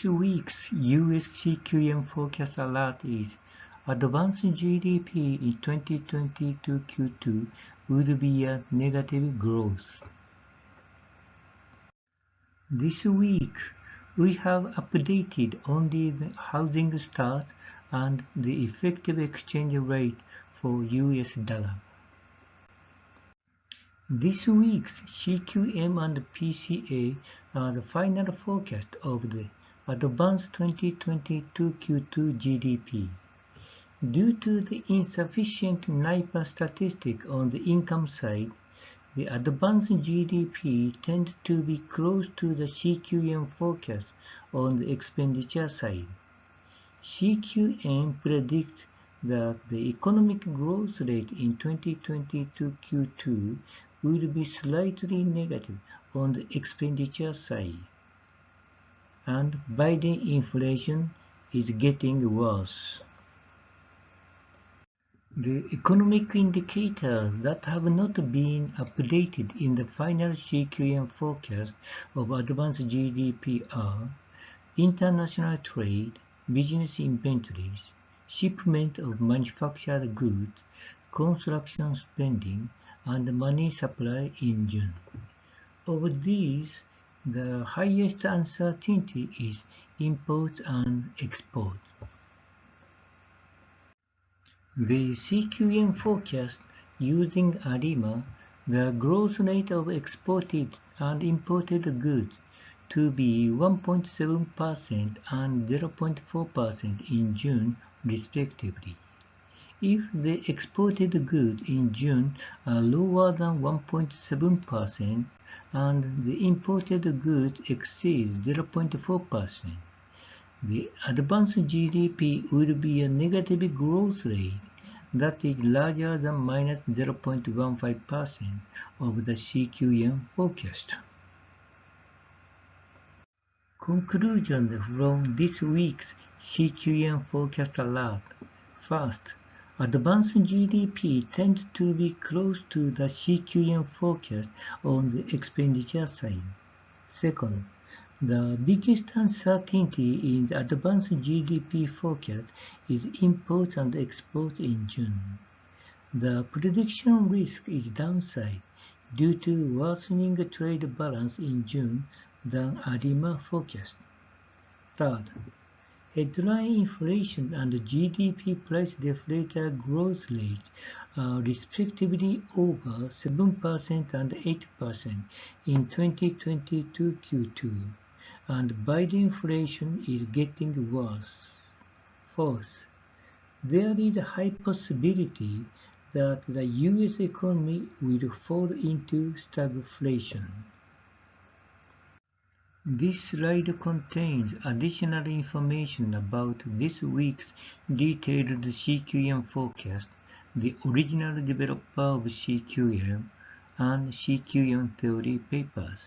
This week's US CQM Forecast Alert is Advance GDP in 2022 Q2 will be a negative growth. This week, we have updated only the housing starts and the effective exchange rate for US dollar. This week's CQM and PCA are the final forecast of the Advanced 2022 Q2 GDP. Due to the insufficient NIPA statistic on the income side, the advanced GDP tends to be close to the CQM forecast on the expenditure side. CQM predicts that the economic growth rate in 2022 Q2 will be slightly negative on the expenditure side, and Biden inflation is getting worse. The economic indicators that have not been updated in the final CQM forecast of advanced GDP are international trade, business inventories, shipment of manufactured goods, construction spending, and money supply in June. Of these, the highest uncertainty is imports and exports. The CQM forecast using ARIMA the growth rate of exported and imported goods to be 1.7% and 0.4% in June respectively. If the exported goods in June are lower than 1.7% and the imported goods exceed 0.4%, the advanced GDP will be a negative growth rate that is larger than minus 0.15% of the CQM forecast. Conclusion from this week's CQM Forecast Alert. First, advanced GDP tends to be close to the CQM forecast on the expenditure side. Second, the biggest uncertainty in the advanced GDP forecast is imports and exports in June. The prediction risk is downside due to worsening trade balance in June than ARIMA forecast. Third, headline inflation and GDP price deflator growth rates are respectively over 7% and 8% in 2022 Q2, and Biden inflation is getting worse. Fourth, there is a high possibility that the US economy will fall into stagflation. This slide contains additional information about this week's detailed CQM forecast, the original developer of CQM, and CQM theory papers.